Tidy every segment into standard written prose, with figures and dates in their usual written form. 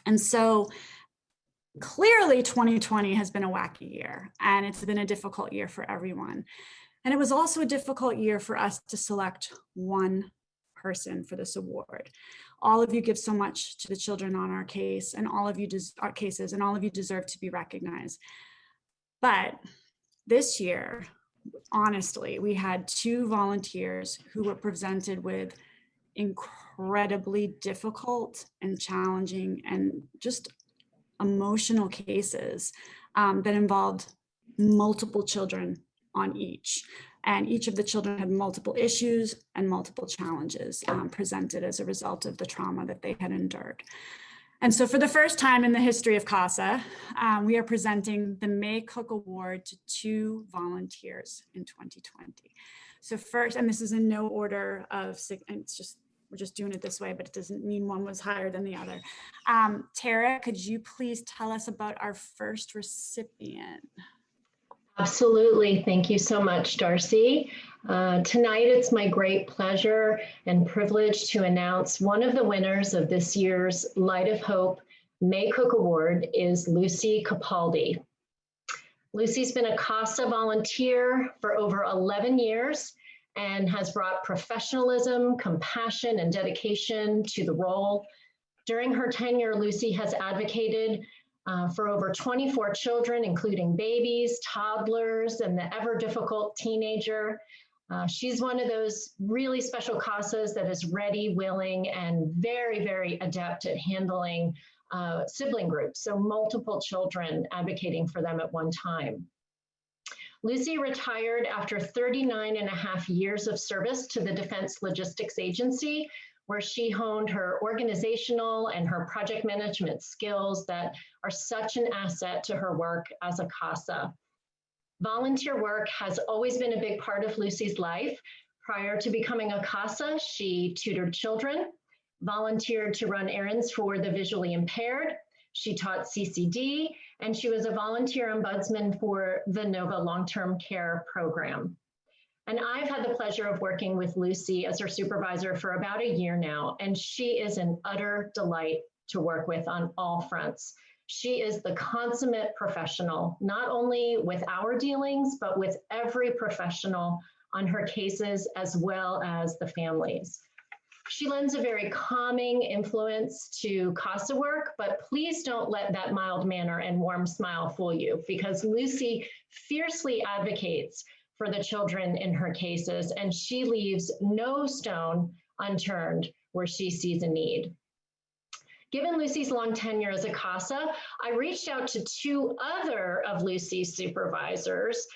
And so clearly 2020 has been a wacky year, and it's been a difficult year for everyone. And it was also a difficult year for us to select one person for this award. All of you give so much to the children on our case, and all of you our cases, and all of you deserve to be recognized. But this year, honestly, we had 2 volunteers who were presented with incredibly difficult and challenging and just emotional cases that involved multiple children on each. And each of the children had multiple issues and multiple challenges presented as a result of the trauma that they had endured. And so for the first time in the history of CASA, we are presenting the May Cook Award to 2 volunteers in 2020. So first, and this is in no order of, we're just doing it this way, but it doesn't mean one was higher than the other. Tara, could you please tell us about our first recipient? Absolutely. Thank you so much, Darcy. Tonight, it's my great pleasure and privilege to announce one of the winners of this year's Light of Hope May Cook Award is Lucy Capaldi. Lucy's been a CASA volunteer for over 11 years and has brought professionalism, compassion, and dedication to the role. During her tenure, Lucy has advocated for over 24 children, including babies, toddlers, and the ever difficult teenager. She's one of those really special CASAs that is ready, willing, and very, very adept at handling sibling groups, so multiple children advocating for them at one time. Lucy retired after 39.5 years of service to the Defense Logistics Agency, where she honed her organizational and her project management skills that are such an asset to her work as a CASA. Volunteer work has always been a big part of Lucy's life. Prior to becoming a CASA, she tutored children, volunteered to run errands for the visually impaired. She taught CCD, and she was a volunteer ombudsman for the NOVA long-term care program. And I've had the pleasure of working with Lucy as her supervisor for about a year now, and she is an utter delight to work with on all fronts. She is the consummate professional, not only with our dealings, but with every professional on her cases as well as the families. She lends a very calming influence to CASA work, but please don't let that mild manner and warm smile fool you, because Lucy fiercely advocates for the children in her cases, and she leaves no stone unturned where she sees a need. Given Lucy's long tenure as a CASA, I reached out to 2 other of Lucy's supervisors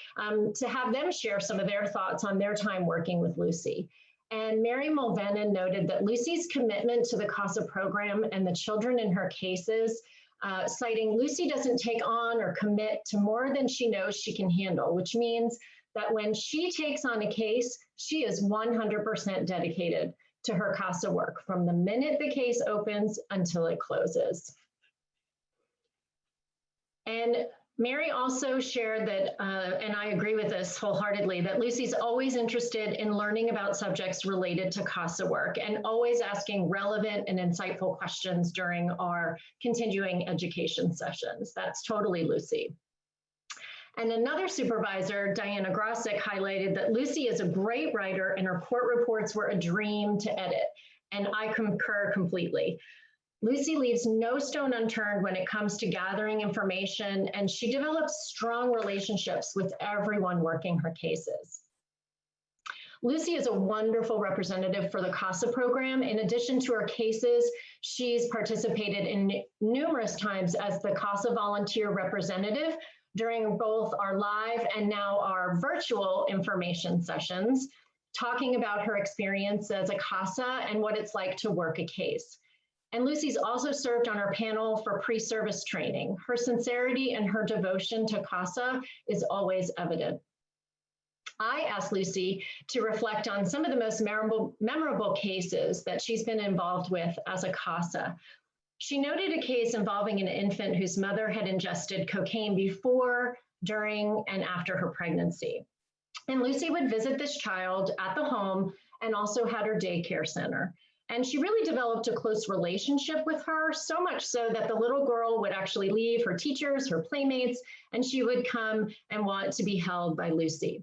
to have them share some of their thoughts on their time working with Lucy. And Mary Mulvenin noted that Lucy's commitment to the CASA program and the children in her cases, citing Lucy doesn't take on or commit to more than she knows she can handle, which means that when she takes on a case, she is 100% dedicated to her CASA work from the minute the case opens until it closes. And Mary also shared that, and I agree with this wholeheartedly, that Lucy's always interested in learning about subjects related to CASA work and always asking relevant and insightful questions during our continuing education sessions. That's totally Lucy. And another supervisor, Diana Grosick, highlighted that Lucy is a great writer and her court reports were a dream to edit. And I concur completely. Lucy leaves no stone unturned when it comes to gathering information, and she develops strong relationships with everyone working her cases. Lucy is a wonderful representative for the CASA program. In addition to her cases, she's participated in numerous times as the CASA volunteer representative during both our live and now our virtual information sessions, talking about her experience as a CASA and what it's like to work a case. And Lucy's also served on our panel for pre-service training. Her sincerity and her devotion to CASA is always evident. I asked Lucy to reflect on some of the most memorable cases that she's been involved with as a CASA. She noted a case involving an infant whose mother had ingested cocaine before, during, and after her pregnancy. And Lucy would visit this child at the home and also had her daycare center. And she really developed a close relationship with her, so much so that the little girl would actually leave her teachers, her playmates, and she would come and want to be held by Lucy.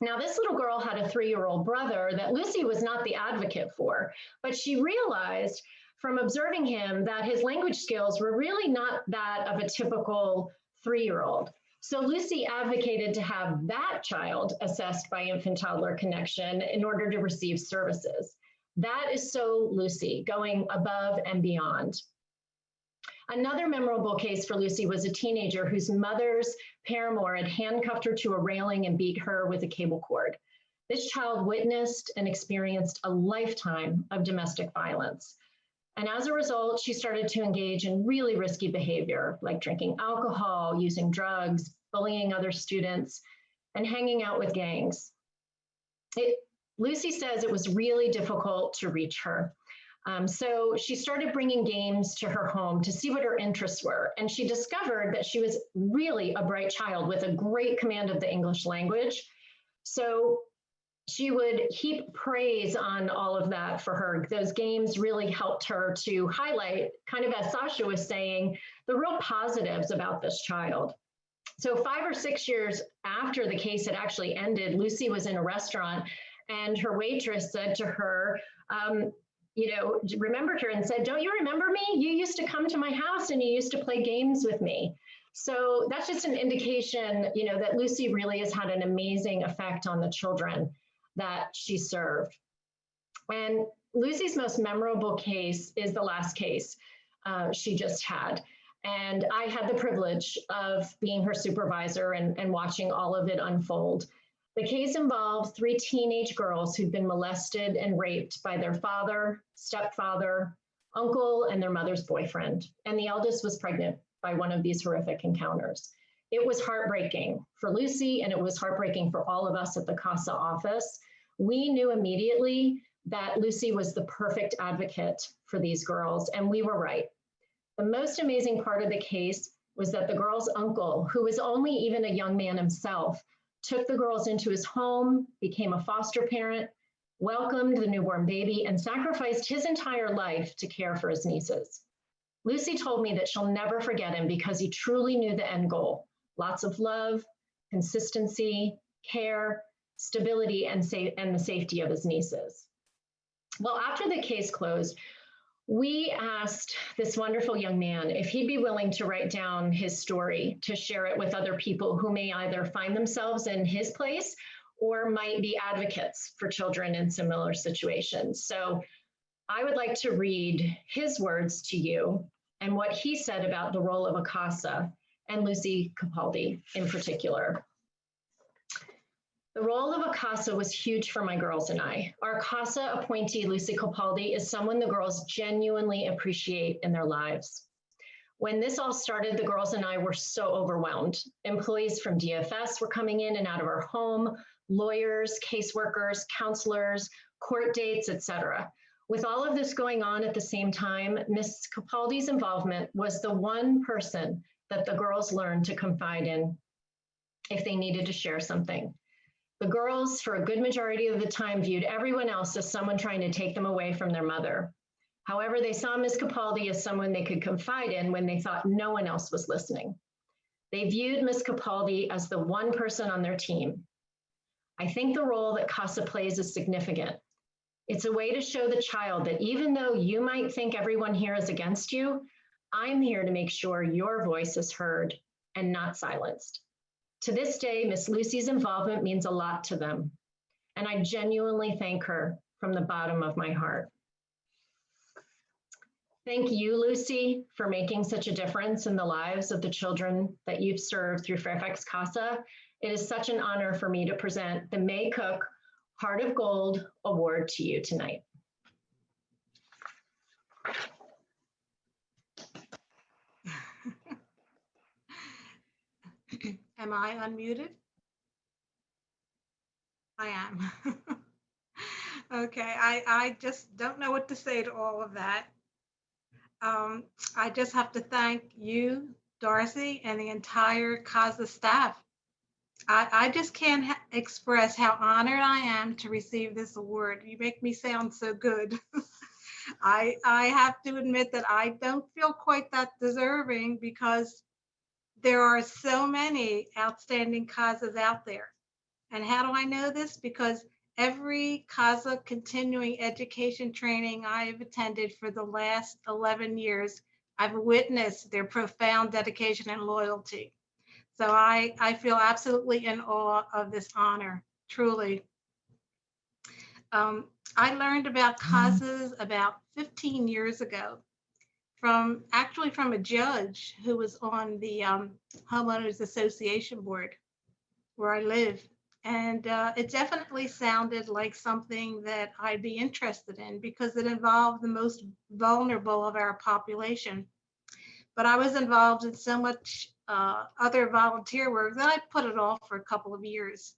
Now, this little girl had a 3-year-old brother that Lucy was not the advocate for, but she realized from observing him that his language skills were really not that of a typical 3-year-old. So Lucy advocated to have that child assessed by Infant Toddler Connection in order to receive services. That is so Lucy, going above and beyond. Another memorable case for Lucy was a teenager whose mother's paramour had handcuffed her to a railing and beat her with a cable cord. This child witnessed and experienced a lifetime of domestic violence. And as a result, she started to engage in really risky behavior, like drinking alcohol, using drugs, bullying other students, and hanging out with gangs. Lucy says it was really difficult to reach her. So she started bringing games to her home to see what her interests were. And she discovered that she was really a bright child with a great command of the English language. So she would heap praise on all of that for her. Those games really helped her to highlight, kind of as Sasha was saying, the real positives about this child. So 5 or 6 years after the case had actually ended, Lucy was in a restaurant and her waitress said to her, remembered her and said, "Don't you remember me? You used to come to my house and you used to play games with me." So that's just an indication, that Lucy really has had an amazing effect on the children that she served. And Lucy's most memorable case is the last case she just had. And I had the privilege of being her supervisor and watching all of it unfold. The case involved 3 teenage girls who'd been molested and raped by their father, stepfather, uncle, and their mother's boyfriend. And the eldest was pregnant by one of these horrific encounters. It was heartbreaking for Lucy, and it was heartbreaking for all of us at the CASA office. We knew immediately that Lucy was the perfect advocate for these girls, and we were right. The most amazing part of the case was that the girl's uncle, who was only even a young man himself, took the girls into his home, became a foster parent, welcomed the newborn baby, and sacrificed his entire life to care for his nieces. Lucy told me that she'll never forget him because he truly knew the end goal: lots of love, consistency, care, stability, and the safety of his nieces. Well, after the case closed, we asked this wonderful young man if he'd be willing to write down his story to share it with other people who may either find themselves in his place or might be advocates for children in similar situations. So I would like to read his words to you and what he said about the role of a CASA and Lucy Capaldi in particular. The role of a CASA was huge for my girls and I. Our CASA appointee, Lucy Capaldi, is someone the girls genuinely appreciate in their lives. When this all started, the girls and I were so overwhelmed. Employees from DFS were coming in and out of our home, lawyers, caseworkers, counselors, court dates, etc. With all of this going on at the same time, Ms. Capaldi's involvement was the one person that the girls learned to confide in if they needed to share something. The girls, for a good majority of the time, viewed everyone else as someone trying to take them away from their mother. However, they saw Ms. Capaldi as someone they could confide in when they thought no one else was listening. They viewed Ms. Capaldi as the one person on their team. I think the role that CASA plays is significant. It's a way to show the child that even though you might think everyone here is against you, I'm here to make sure your voice is heard and not silenced. To this day, Miss Lucy's involvement means a lot to them, and I genuinely thank her from the bottom of my heart. Thank you, Lucy, for making such a difference in the lives of the children that you've served through Fairfax CASA. It is such an honor for me to present the May Cook Heart of Gold Award to you tonight. Am I unmuted? I am. Okay, I just don't know what to say to all of that. I just have to thank you, Darcy, and the entire CASA staff. I just can't express how honored I am to receive this award. You make me sound so good. I have to admit that I don't feel quite that deserving because there are so many outstanding CASAs out there. And how do I know this? Because every CASA continuing education training I've attended for the last 11 years, I've witnessed their profound dedication and loyalty. So I feel absolutely in awe of this honor, truly. I learned about CASAs about 15 years ago from a judge who was on the Homeowners Association board where I live. And it definitely sounded like something that I'd be interested in because it involved the most vulnerable of our population. But I was involved in so much other volunteer work that I put it off for a couple of years.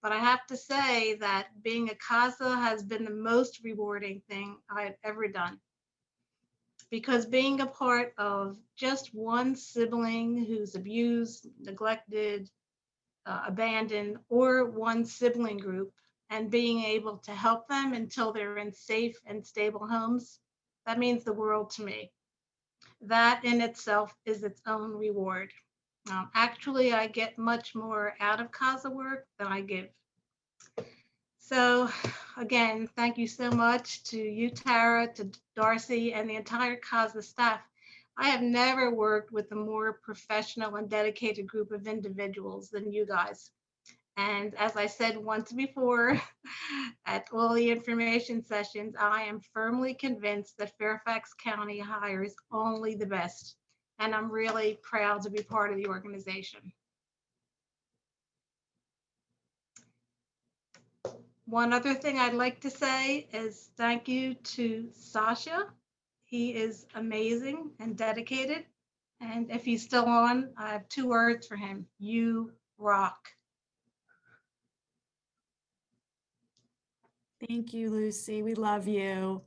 But I have to say that being a CASA has been the most rewarding thing I've ever done. Because being a part of just one sibling who's abused, neglected, abandoned, or one sibling group, and being able to help them until they're in safe and stable homes, that means the world to me. That in itself is its own reward. Actually, I get much more out of CASA work than I give. So again, thank you so much to you, Tara, to Darcy, and the entire CASA staff. I have never worked with a more professional and dedicated group of individuals than you guys. And as I said once before, at all the information sessions, I am firmly convinced that Fairfax County hires only the best. And I'm really proud to be part of the organization. One other thing I'd like to say is thank you to Sasha. He is amazing and dedicated. And if he's still on, I have 2 words for him. You rock. Thank you, Lucy. We love you.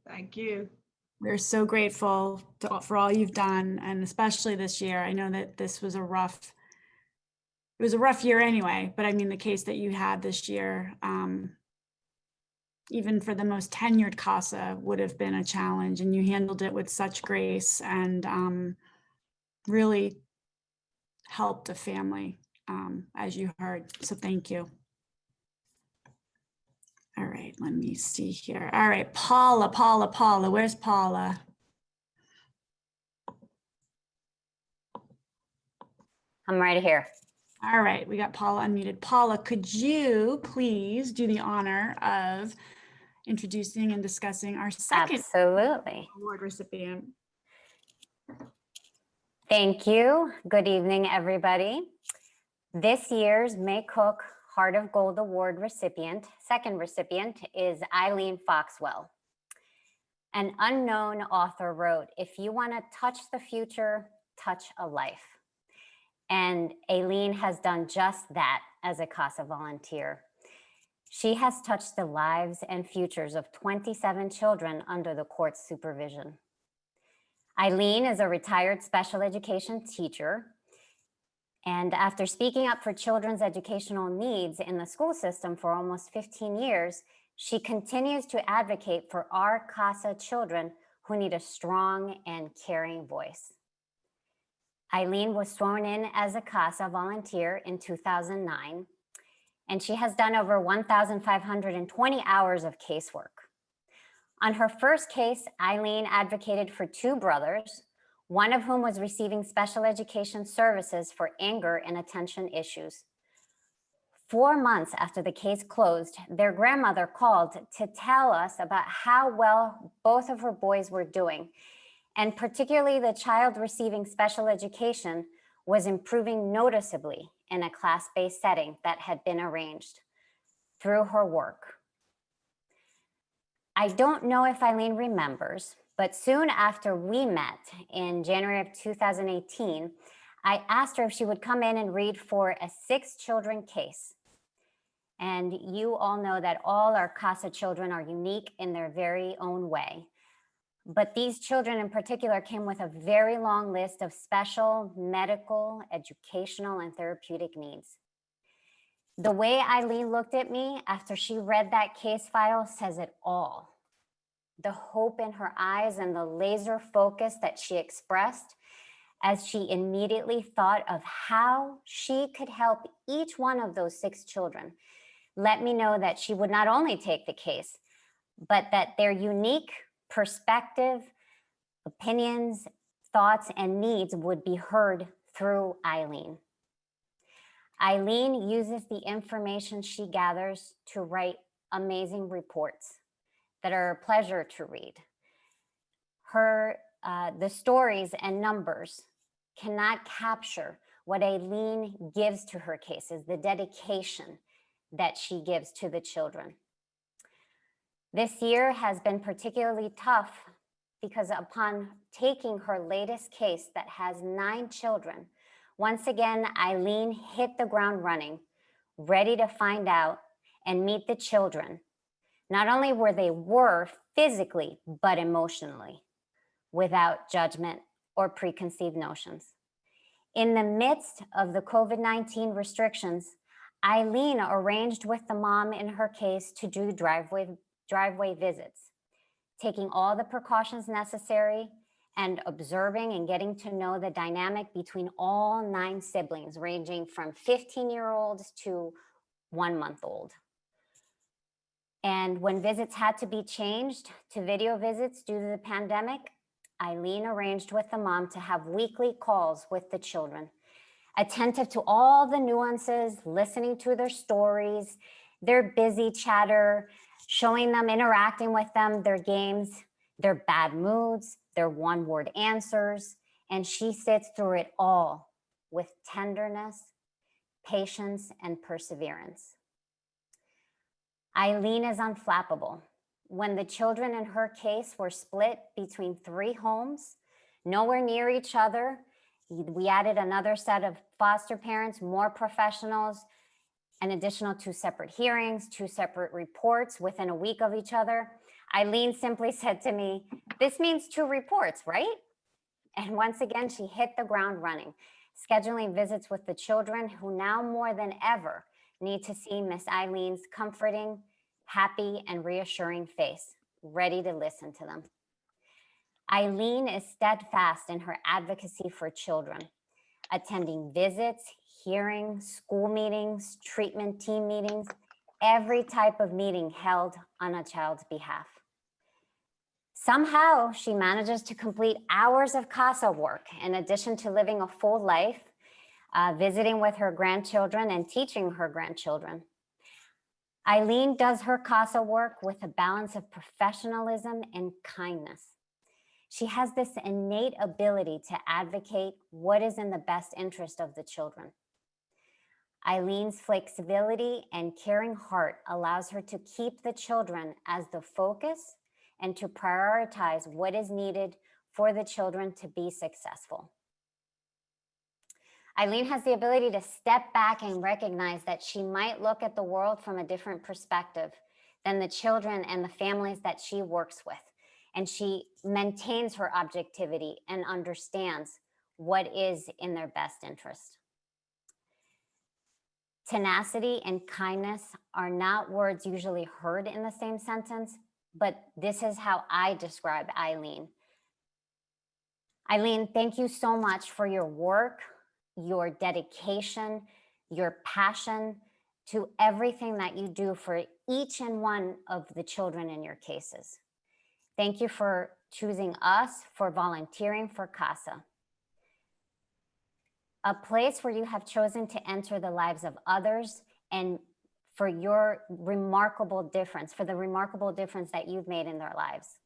Thank you. We're so grateful for all you've done, and especially this year. I know that this was a rough year anyway, but I mean, the case that you had this year, even for the most tenured CASA, would have been a challenge, and you handled it with such grace and really helped a family, as you heard. So thank you. All right, let me see here. All right, Paula, where's Paula? I'm right here. All right, we got Paula unmuted. Paula, could you please do the honor of introducing and discussing our second Absolutely. award recipient? Thank you. Good evening, everybody. This year's May Cook Heart of Gold Award second recipient is Eileen Foxwell. An unknown author wrote, "If you want to touch the future, touch a life." And Eileen has done just that as a CASA volunteer. She has touched the lives and futures of 27 children under the court's supervision. Eileen is a retired special education teacher. And after speaking up for children's educational needs in the school system for almost 15 years, she continues to advocate for our CASA children who need a strong and caring voice. Eileen was sworn in as a CASA volunteer in 2009, and she has done over 1,520 hours of casework. On her first case, Eileen advocated for 2 brothers, one of whom was receiving special education services for anger and attention issues. 4 months after the case closed, their grandmother called to tell us about how well both of her boys were doing, and particularly the child receiving special education was improving noticeably in a class-based setting that had been arranged through her work. I don't know if Eileen remembers, but soon after we met in January of 2018, I asked her if she would come in and read for a 6-children case. And you all know that all our CASA children are unique in their very own way. But these children in particular came with a very long list of special medical, educational, and therapeutic needs. The way Eileen looked at me after she read that case file says it all. the hope in her eyes and the laser focus that she expressed as she immediately thought of how she could help each one of those 6 children, let me know that she would not only take the case, but that their unique perspective, opinions, thoughts, and needs would be heard through Eileen. Eileen uses the information she gathers to write amazing reports that are a pleasure to read. The stories and numbers cannot capture what Eileen gives to her cases, the dedication that she gives to the children. This year has been particularly tough because upon taking her latest case that has 9 children, once again, Eileen hit the ground running, ready to find out and meet the children. Not only were they physically, but emotionally, without judgment or preconceived notions. In the midst of the COVID-19 restrictions, Eileen arranged with the mom in her case to do driveway visits, taking all the precautions necessary and observing and getting to know the dynamic between all 9 siblings, ranging from 15-year-olds to 1-month-old. And when visits had to be changed to video visits due to the pandemic, Eileen arranged with the mom to have weekly calls with the children, attentive to all the nuances, listening to their stories, their busy chatter, showing them, interacting with them, their games, their bad moods, their one-word answers, and she sits through it all with tenderness, patience, and perseverance. Eileen is unflappable. When the children in her case were split between 3 homes, nowhere near each other, we added another set of foster parents, more professionals, an additional 2 separate hearings, 2 separate reports within a week of each other. Eileen simply said to me, "This means 2 reports, right?" And once again, she hit the ground running, scheduling visits with the children who now more than ever need to see Miss Eileen's comforting, happy, and reassuring face, ready to listen to them. Eileen is steadfast in her advocacy for children, attending visits, hearings, school meetings, treatment team meetings, every type of meeting held on a child's behalf. Somehow, she manages to complete hours of CASA work in addition to living a full life, visiting with her grandchildren and teaching her grandchildren. Eileen does her CASA work with a balance of professionalism and kindness. She has this innate ability to advocate what is in the best interest of the children. Eileen's flexibility and caring heart allows her to keep the children as the focus and to prioritize what is needed for the children to be successful. Eileen has the ability to step back and recognize that she might look at the world from a different perspective than the children and the families that she works with. And she maintains her objectivity and understands what is in their best interest. Tenacity and kindness are not words usually heard in the same sentence, but this is how I describe Eileen. Eileen, thank you so much for your work, your dedication, your passion to everything that you do for each and one of the children in your cases. Thank you for choosing us, for volunteering for CASA, a place where you have chosen to enter the lives of others, and for your remarkable difference, for the remarkable difference that you've made in their lives.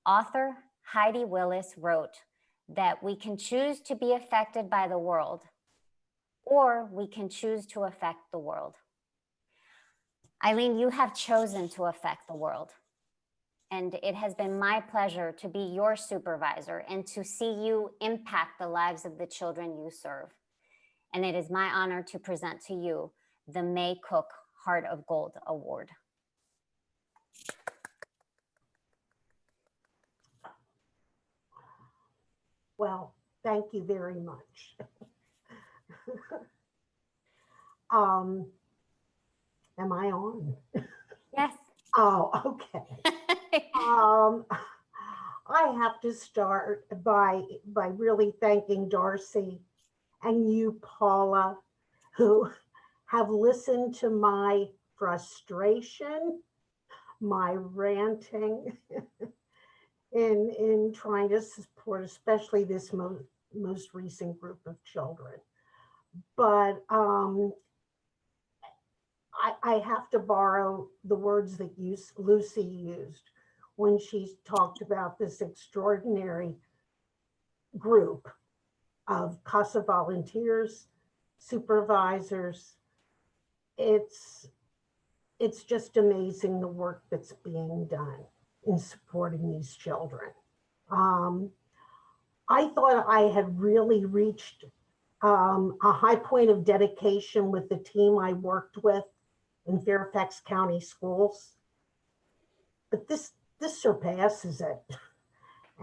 Author Heidi Willis wrote that we can choose to be affected by the world, or we can choose to affect the world. Eileen, you have chosen to affect the world. And it has been my pleasure to be your supervisor and to see you impact the lives of the children you serve. And it is my honor to present to you the May Cook Heart of Gold Award. Well, thank you very much. Am I on? Yes. Oh, okay. I have to start by really thanking Darcy and you, Paula, who have listened to my frustration, my ranting in trying to support, especially this most recent group of children. But I have to borrow the words that Lucy used when she talked about this extraordinary group of CASA volunteers, supervisors. It's just amazing the work that's being done in supporting these children. I thought I had really reached a high point of dedication with the team I worked with in Fairfax County Schools, but this surpasses it.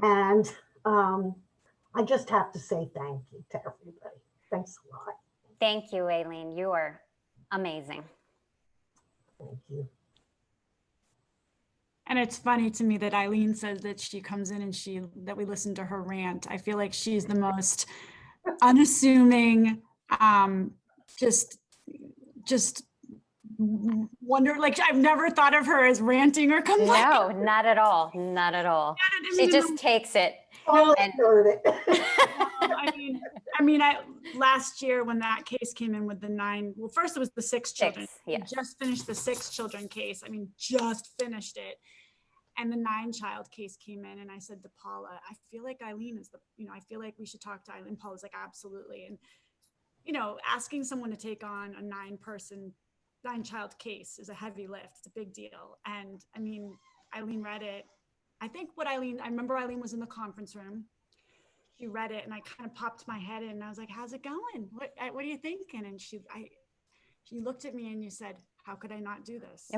And I just have to say thank you to everybody. Thanks a lot. Thank you, Eileen. You are amazing. Thank you. And it's funny to me that Eileen says that she comes in and that we listen to her rant. I feel like she's the most unassuming, just wonder, like I've never thought of her as ranting or complaining. No, not at all. Not at all. She just takes it. Oh, And- heard it. Last year when that case came in with the 9, well, first it was the 6 children. Yes. We just finished the 6 children case. Just finished it. And the 9-child case came in and I said to Paula, I feel like Eileen is I feel like we should talk to Eileen. Paula's like, absolutely. And, asking someone to take on a 9-child case is a heavy lift. It's a big deal. And Eileen read it. I remember Eileen was in the conference room. She read it and I kind of popped my head in and I was like, how's it going? What are you thinking? And she looked at me and you said, how could I not do this?